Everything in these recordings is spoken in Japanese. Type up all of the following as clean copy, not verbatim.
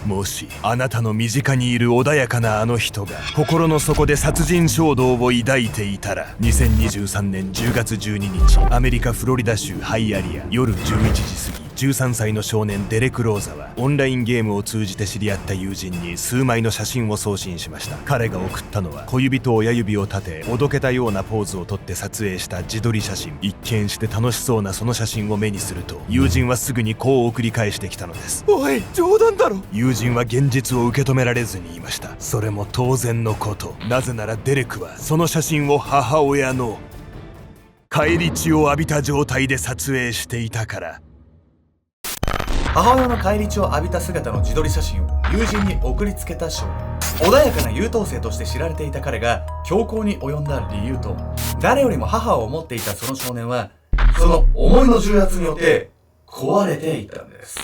もしあなたの身近にいる穏やかなあの人が心の底で殺人衝動を抱いていたら、2023年10月12日アメリカフロリダ州ハイアリア、夜11時過ぎ、13歳の少年デレク・ローザはオンラインゲームを通じて知り合った友人に数枚の写真を送信しました。彼が送ったのは小指と親指を立ておどけたようなポーズをとって撮影した自撮り写真。一見して楽しそうなその写真を目にすると、友人はすぐにこう送り返してきたのです。おい、冗談だろ。友人は現実を受け止められずにいました。それも当然のこと。なぜならデレクはその写真を母親の返り血を浴びた状態で撮影していたから。母親の返り血を浴びた姿の自撮り写真を友人に送りつけた少年。穏やかな優等生として知られていた彼が凶行に及んだ理由とは。誰よりも母を思っていたその少年は、その思いの重圧によって壊れていたんです。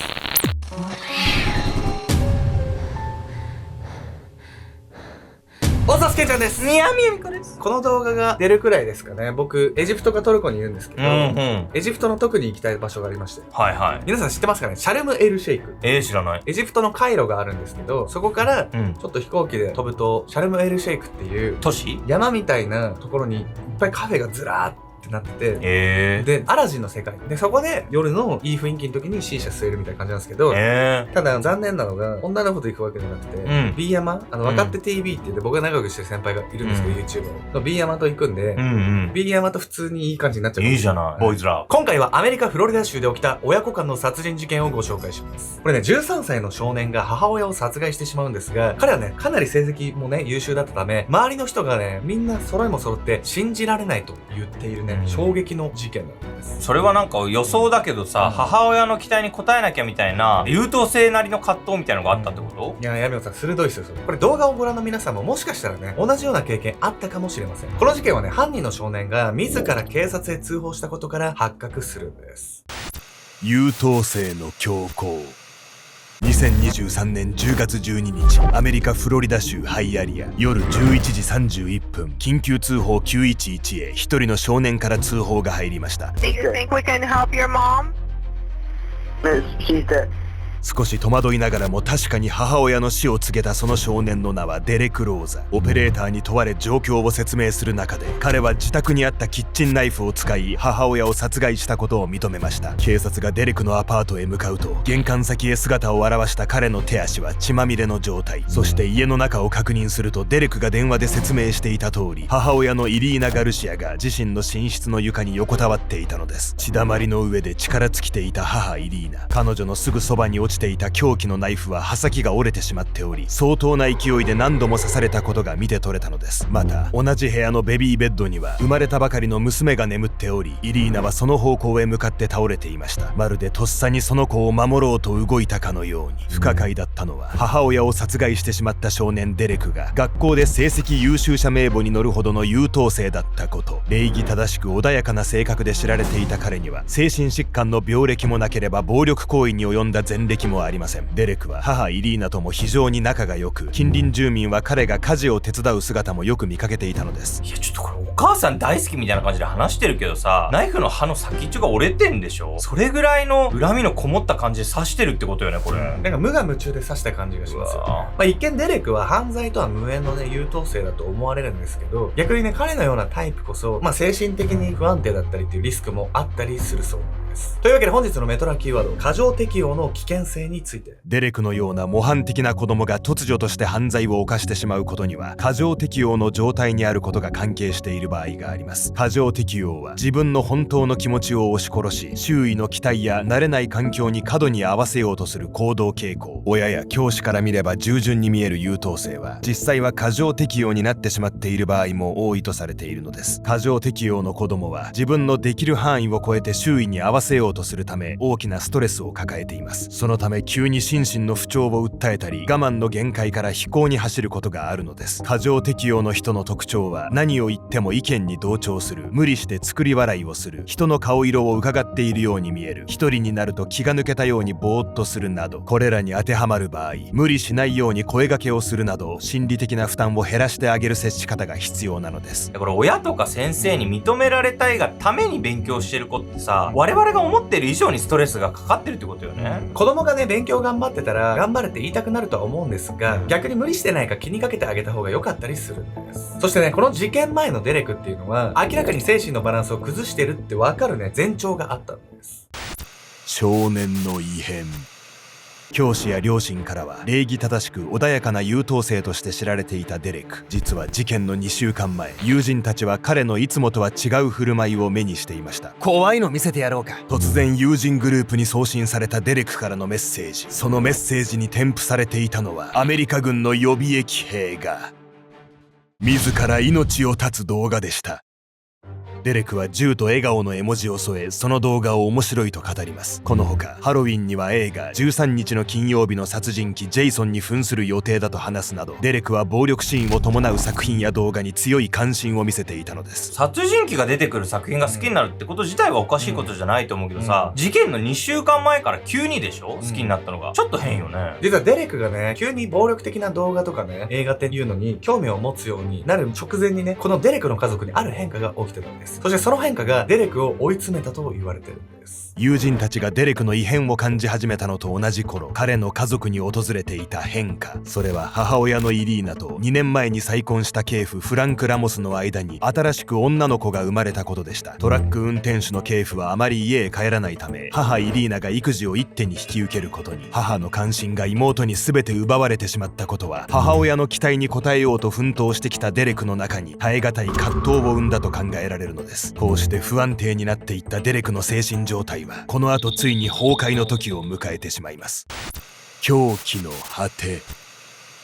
おさすけちゃんです。宮みゆみこです。この動画が出るくらいですかね。僕エジプトかトルコにいるんですけど、エジプトの特に行きたい場所がありまして、はいはい。皆さん知ってますかね。シャルムエルシェイク。知らない。エジプトのカイロがあるんですけど、そこからちうん。ょっと飛行機で飛ぶとシャルムエルシェイクっていう都市？山みたいなところにいっぱいカフェがずらーってなってて、で、でアラジンの世界で、そこで夜のいい雰囲気の時に C 社吸えるみたいな感じなんですけど、ただ残念なのが女の子と行くわけじゃなくて、うん B 山、若手 TV って言って僕が仲良くしてる先輩がいるんですけど、YouTube の B 山と行くんで、B 山と普通にいい感じになっちゃう。いいじゃない、ボーイズラブ。今回はアメリカフロリダ州で起きた親子間の殺人事件をご紹介します。これね、13歳の少年が母親を殺害してしまうんですが、彼はね、かなり成績もね、優秀だったため、周りの人がね、みんな揃いも揃って信じられないと言っているね、衝撃の事件なんです。それはなんか予想だけどさ、母親の期待に応えなきゃみたいな優等生なりの葛藤みたいなのがあったってこと？いや、闇野さん鋭いですよ、それ。これ動画をご覧の皆さんももしかしたらね、同じような経験あったかもしれません。この事件はね、犯人の少年が自ら警察へ通報したことから発覚するんです。優等生の凶行。2023年10月12日アメリカフロリダ州ハイアリア、夜11時31分、緊急通報911へ一人の少年から通報が入りました。Do you think we can help your mom? Miss, she's dead. 少し戸惑いながらも確かに母親の死を告げたその少年の名はデレク・ローザ。オペレーターに問われ状況を説明する中で、彼は自宅にあったキッチンナイフを使い母親を殺害したことを認めました。警察がデレクのアパートへ向かうと、玄関先へ姿を現した彼の手足は血まみれの状態。そして家の中を確認すると、デレクが電話で説明していた通り、母親のイリーナ・ガルシアが自身の寝室の床に横たわっていたのです。血だまりの上で力尽きていた母イリーナ。彼女のすぐそばに落ちていた凶器のナイフは刃先が折れてしまっており、相当な勢いで何度も刺されたことが見て取れたのです。また同じ部屋のベビーベッドには生まれたばかりの娘が眠っており、イリーナはその方向へ向かって倒れていました。まるでとっさにその子を守ろうと動いたかのように。不可解だったのは、母親を殺害してしまった少年デレクが学校で成績優秀者名簿に載るほどの優等生だったこと。礼儀正しく穏やかな性格で知られていた彼には、精神疾患の病歴もなければ暴力行為に及んだ前歴もありません。デレクは母イリーナとも非常に仲が良く、近隣住民は彼が家事を手伝う姿もよく見かけていたのです。いや、ちょっとこれお母さん大好きみたいな感じで話してるけどさ、ナイフの刃の先っちょが折れてんでしょ？それぐらいの恨みのこもった感じで刺してるってことよね、これ。なんか無我夢中で刺した感じがしますよ。一見デレクは犯罪とは無縁のね、優等生だと思われるんですけど、逆にね、彼のようなタイプこそ、精神的に不安定だったりっていうリスクもあったりするそうなんです。というわけで本日のメトラキーワード、過剰適応の危険性について。デレクのような模範的な子供が突如として犯罪を犯してしまうことには、過剰適応の状態にあることが関係している場合があります。過剰適応は自分の本当の気持ちを押し殺し、周囲の期待や慣れない環境に過度に合わせようとする行動傾向。親や教師から見れば従順に見える優等生は、実際は過剰適応になってしまっている場合も多いとされているのです。過剰適応の子供は自分のできる範囲を超えて周囲に合わせようとするため、大きなストレスを抱えています。そのため急に心身の不調を訴えたり、我慢の限界から非行に走ることがあるのです。過剰適応の人の特徴は、何を言っても意見に同調する、無理して作り笑いをする、人の顔色を伺っているように見える、一人になると気が抜けたようにぼーっとするなど、これらに当てはまる場合、無理しないように声掛けをするなど、心理的な負担を減らしてあげる接し方が必要なのです。これ親とか先生に認められたいがために勉強してる子ってさ、我々がが思ってる以上にストレスがかかってるってことよね。子供がね、勉強頑張ってたら、頑張れって言いたくなるとは思うんですが、逆に無理してないか気にかけてあげた方が良かったりするんです。そしてね、この事件前のデレクっていうのは、明らかに精神のバランスを崩してるってわかるね、前兆があったんです。少年の異変。教師や両親からは礼儀正しく穏やかな優等生として知られていたデレク。実は事件の2週間前、友人たちは彼のいつもとは違う振る舞いを目にしていました。怖いの見せてやろうか。突然友人グループに送信されたデレクからのメッセージ。そのメッセージに添付されていたのは、アメリカ軍の予備役兵が自ら命を絶つ動画でした。デレクは銃と笑顔の絵文字を添え、その動画を面白いと語ります。このほか、ハロウィンには映画13日の金曜日の殺人鬼ジェイソンに扮する予定だと話すなど、デレクは暴力シーンを伴う作品や動画に強い関心を見せていたのです。殺人鬼が出てくる作品が好きになるってこと自体はおかしいことじゃないと思うけどさ、事件の2週間前から急にでしょ、好きになったのが。ちょっと変よね。実はデレクがね、急に暴力的な動画とかね、映画っていうのに興味を持つようになる直前にね、このデレクの家族にある変化が起きてたんです。そしてその変化がデレクを追い詰めたと言われてるんです。友人たちがデレクの異変を感じ始めたのと同じ頃、彼の家族に訪れていた変化。それは母親のイリーナと2年前に再婚した継父フランク・ラモスの間に新しく女の子が生まれたことでした。トラック運転手の継父はあまり家へ帰らないため、母イリーナが育児を一手に引き受けることに。母の関心が妹に全て奪われてしまったことは、母親の期待に応えようと奮闘してきたデレクの中に耐え難い葛藤を生んだと考えられるのです。こうして不安定になっていったデレクの精神状態は、この後ついに崩壊の時を迎えてしまいます。狂気の果て。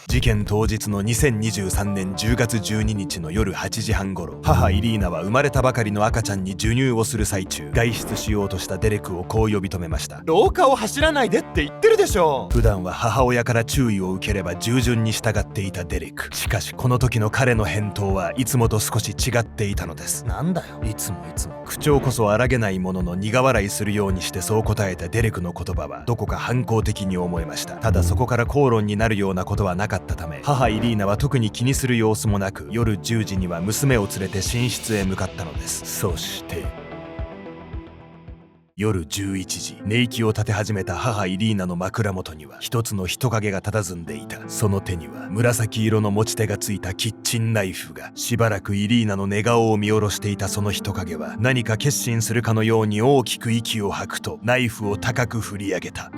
事件当日の2023年10月12日の夜8時半頃、母イリーナは生まれたばかりの赤ちゃんに授乳をする最中、外出しようとしたデレクをこう呼び止めました。廊下を走らないでって言ってるでしょ。普段は母親から注意を受ければ従順に従っていたデレク。しかしこの時の彼の返答はいつもと少し違っていたのです。なんだよ、いつも。口調こそ荒げないものの苦笑いするようにしてそう答えたデレクの言葉はどこか反抗的に思えました。ただそこから口論になるようなことはなかったため、母イリーナは特に気にする様子もなく、夜10時には娘を連れて寝室へ向かったのです。そして夜11時、寝息を立て始めた母イリーナの枕元には一つの人影が佇んでいた。その手には紫色の持ち手がついたキッチンナイフが。しばらくイリーナの寝顔を見下ろしていたその人影は、何か決心するかのように大きく息を吐くと、ナイフを高く振り上げた。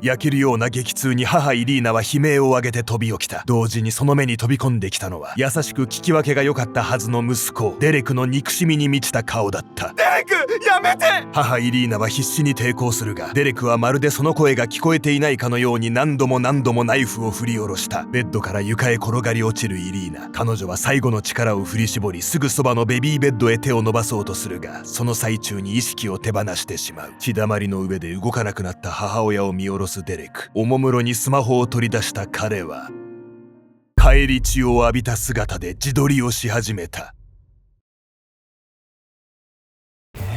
焼けるような激痛に母イリーナは悲鳴を上げて飛び起きた。同時にその目に飛び込んできたのは、優しく聞き分けが良かったはずの息子デレクの憎しみに満ちた顔だった。デレク、やめて！母イリーナは必死に抵抗するが、デレクはまるでその声が聞こえていないかのように何度もナイフを振り下ろした。ベッドから床へ転がり落ちるイリーナ。彼女は最後の力を振り絞り、すぐそばのベビーベッドへ手を伸ばそうとするが、その最中に意識を手放してしまう。血だまりの上で動かなくなった母親を見下ろすデレク。おもむろにスマホを取り出した彼は、返り血を浴びた姿で自撮りをし始めた。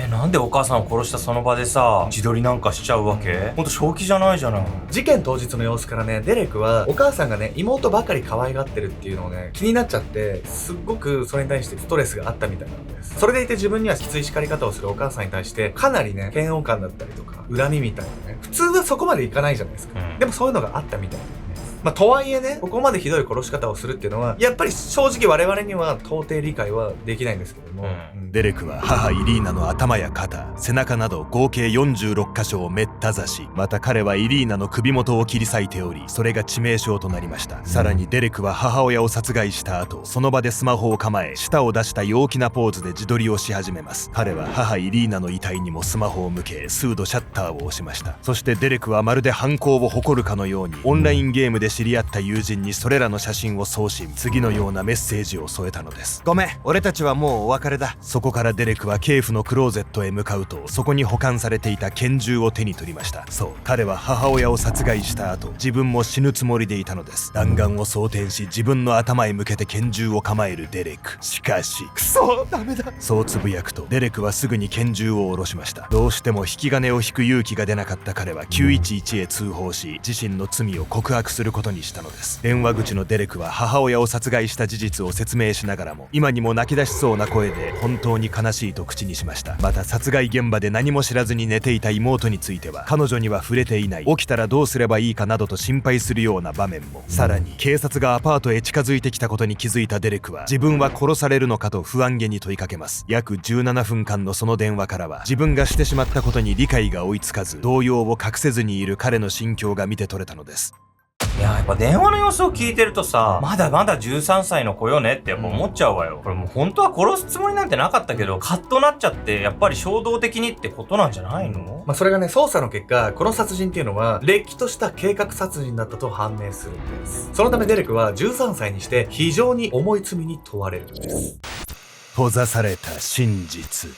なんでお母さんを殺したその場でさ、自撮りなんかしちゃうわけ？ほんと正気じゃないじゃない。事件当日の様子からね、デレクはお母さんがね、妹ばかり可愛がってるっていうのをね、気になっちゃって、すっごくそれに対してストレスがあったみたいなんです。それでいて自分にはきつい叱り方をするお母さんに対して、かなりね、嫌悪感だったりとか、恨みみたいなね、普通はそこまでいかないじゃないですか。でもそういうのがあったみたいなんです。とはいえね、ここまでひどい殺し方をするっていうのは、やっぱり正直我々には到底理解はできないんですけども、デレクは母イリーナの頭や肩、背中など合計46箇所をめった刺し、また彼はイリーナの首元を切り裂いており、それが致命傷となりました。さらにデレクは母親を殺害した後、その場でスマホを構え、舌を出した陽気なポーズで自撮りをし始めます。彼は母イリーナの遺体にもスマホを向け、数度シャッターを押しました。そしてデレクはまるで犯行を誇るかのように、オンラインゲームで知り合った友人にそれらの写真を送信。次のようなメッセージを添えたのです。ごめん、俺たちはもうお別れだ。そこからデレクはケーフのクローゼットへ向かうと、そこに保管されていた拳銃を手に取りました。そう、彼は母親を殺害した後、自分も死ぬつもりでいたのです。弾丸を装填し、自分の頭へ向けて拳銃を構えるデレク。しかし、くそ、ダメだ。そうつぶやくと、デレクはすぐに拳銃を下ろしました。どうしても引き金を引く勇気が出なかった彼は911へ通報し、自身の罪を告白することことにしたのです。電話口のデレクは母親を殺害した事実を説明しながらも、今にも泣き出しそうな声で本当に悲しいと口にしました。また殺害現場で何も知らずに寝ていた妹については、彼女には触れていない、起きたらどうすればいいかなどと心配するような場面も。さらに警察がアパートへ近づいてきたことに気づいたデレクは、自分は殺されるのかと不安げに問いかけます。約17分間のその電話からは、自分がしてしまったことに理解が追いつかず、動揺を隠せずにいる彼の心境が見て取れたのです。いや、やっぱ電話の様子を聞いてるとさ、まだまだ13歳の子よねってやっぱ思っちゃうわよ。これもう本当は殺すつもりなんてなかったけど、カッとなっちゃって、やっぱり衝動的にってことなんじゃないの？それがね、捜査の結果、この殺人っていうのは、れっきとした計画殺人だったと判明するんです。そのためデレクは13歳にして非常に重い罪に問われるんです。閉ざされた真実。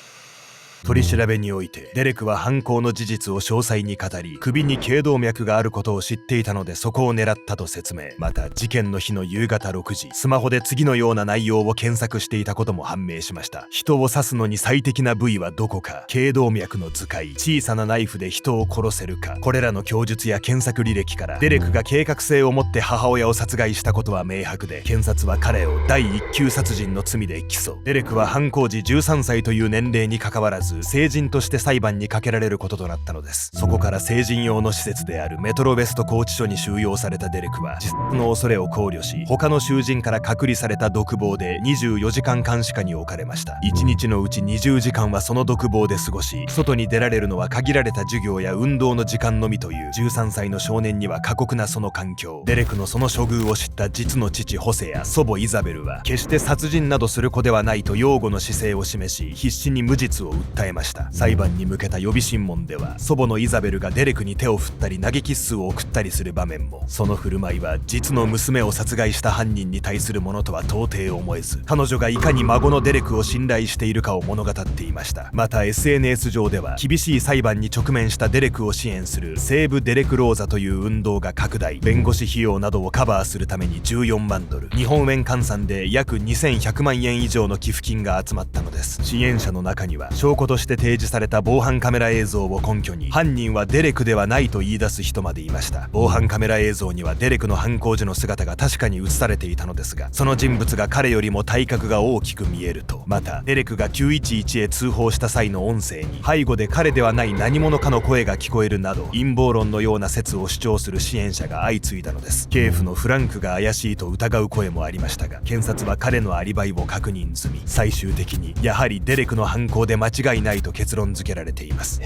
取り調べにおいてデレクは犯行の事実を詳細に語り、首に頸動脈があることを知っていたのでそこを狙ったと説明。また事件の日の夕方6時、スマホで次のような内容を検索していたことも判明しました。人を刺すのに最適な部位はどこか、頸動脈の図解、小さなナイフで人を殺せるか。これらの供述や検索履歴からデレクが計画性を持って母親を殺害したことは明白で、検察は彼を第一級殺人の罪で起訴。デレクは犯行時13歳という年齢にかかわらず成人として裁判にかけられることとなったのです。そこから成人用の施設であるメトロウェスト拘置所に収容されたデレクは、自殺の恐れを考慮し、他の囚人から隔離された独房で24時間監視下に置かれました。1日のうち20時間はその独房で過ごし、外に出られるのは限られた授業や運動の時間のみという13歳の少年には過酷なその環境。デレクのその処遇を知った実の父ホセや祖母イザベルは、決して殺人などする子ではないと擁護の姿勢を示し、必死に無実を訴えました。裁判に向けた予備審問では、祖母のイザベルがデレクに手を振ったり投げキッスを送ったりする場面も。その振る舞いは実の娘を殺害した犯人に対するものとは到底思えず、彼女がいかに孫のデレクを信頼しているかを物語っていました。また SNS 上では、厳しい裁判に直面したデレクを支援するセーブ・デレクローザという運動が拡大。弁護士費用などをカバーするために14万ドル、日本円換算で約2100万円以上の寄付金が集まったのです。支援者の中には、証拠として提示された防犯カメラ映像を根拠に、犯人はデレクではないと言い出す人までいました。防犯カメラ映像にはデレクの犯行時の姿が確かに映されていたのですが、その人物が彼よりも体格が大きく見えると。またデレクが911へ通報した際の音声に、背後で彼ではない何者かの声が聞こえるなど、陰謀論のような説を主張する支援者が相次いだのです。警府のフランクが怪しいと疑う声もありましたが、検察は彼のアリバイを確認済み、最終的にやはりデレクの犯行で間違いないと結論付けられています。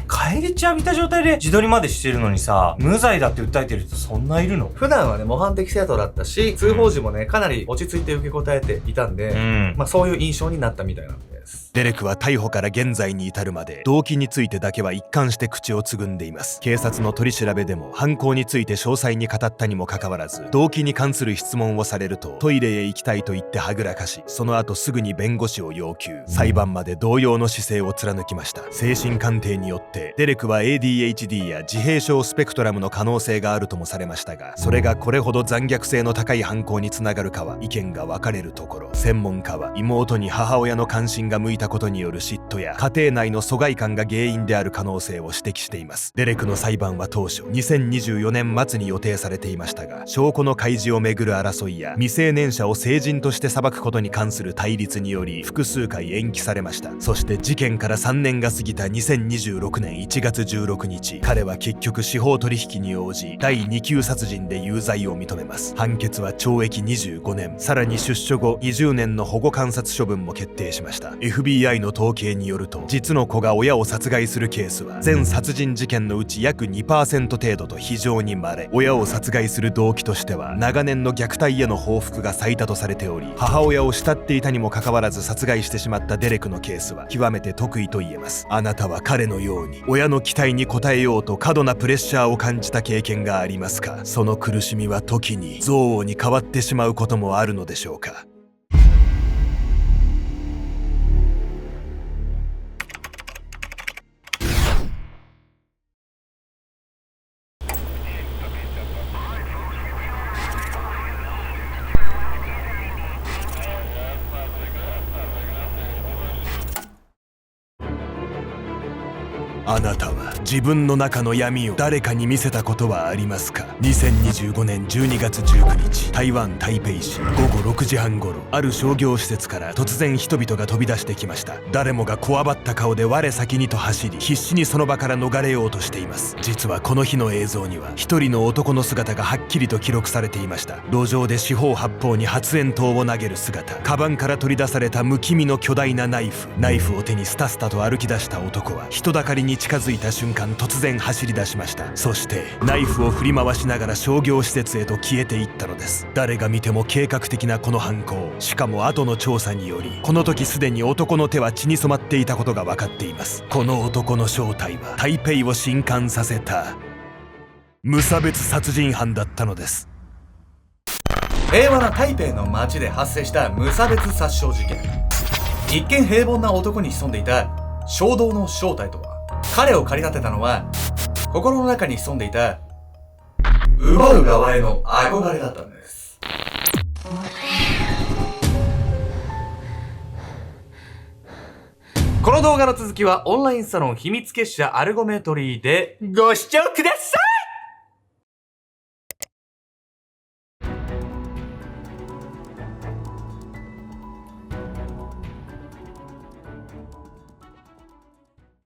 返り血浴びた状態で自撮りまでしてるのにさ、無罪だって訴えてる人そんないるの？普段はね、模範的生徒だったし、通報時もね、かなり落ち着いて受け答えていたんで、そういう印象になったみたいなんです。デレクは逮捕から現在に至るまで、動機についてだけは一貫して口をつぐんでいます。警察の取り調べでも、犯行について詳細に語ったにもかかわらず、動機に関する質問をされると、トイレへ行きたいと言ってはぐらかし、その後すぐに弁護士を要求。裁判まで同様の姿勢を貫きました。精神鑑定によって、デレクは ADHD や自閉症スペクトラムの可能性があるともされましたが、それがこれほど残虐性の高い犯行につながるかは意見が分かれるところ。専門家は、妹に母親の関心が向いたことによる嫉妬や家庭内の疎外感が原因である可能性を指摘しています。デレクの裁判は当初2024年末に予定されていましたが、証拠の開示をめぐる争いや未成年者を成人として裁くことに関する対立により複数回延期されました。そして事件から3年が過ぎた2026年1月16日、彼は結局司法取引に応じ第2級殺人で有罪を認めます。判決は懲役25年、さらに出所後20年の保護観察処分も決定しました。 FBI の統計によると、実の子が親を殺害するケースは全殺人事件のうち約 2% 程度と非常に稀。親を殺害する動機としては長年の虐待への報復が最多とされており、母親を慕っていたにもかかわらず殺害してしまったデレクのケースは極めて特異と言えます。あなたは彼のように親の期待に応えようと過度なプレッシャーを感じた経験がありますか？その苦しみは時に憎悪に変わってしまうこともあるのでしょうか？あなたは自分の中の闇を誰かに見せたことはありますか？ 2025年12月19日、台湾台北市午後6時半頃、ある商業施設から突然人々が飛び出してきました。誰もがこわばった顔で我先にと走り、必死にその場から逃れようとしています。実はこの日の映像には一人の男の姿がはっきりと記録されていました。路上で四方八方に発煙筒を投げる姿、カバンから取り出された無気味の巨大なナイフを手にスタスタと歩き出した男は、人だかりに近づいた瞬間突然走り出しました。そしてナイフを振り回しながら商業施設へと消えていったのです。誰が見ても計画的なこの犯行、しかも後の調査により、この時すでに男の手は血に染まっていたことが分かっています。この男の正体は台北を震撼させた無差別殺人犯だったのです。平和な台北の街で発生した無差別殺傷事件。一見平凡な男に潜んでいた衝動の正体とは、彼を駆り立てたのは心の中に潜んでいた奪う側への憧れだったんです。この動画の続きはオンラインサロン秘密結社アルゴメトリーでご視聴ください。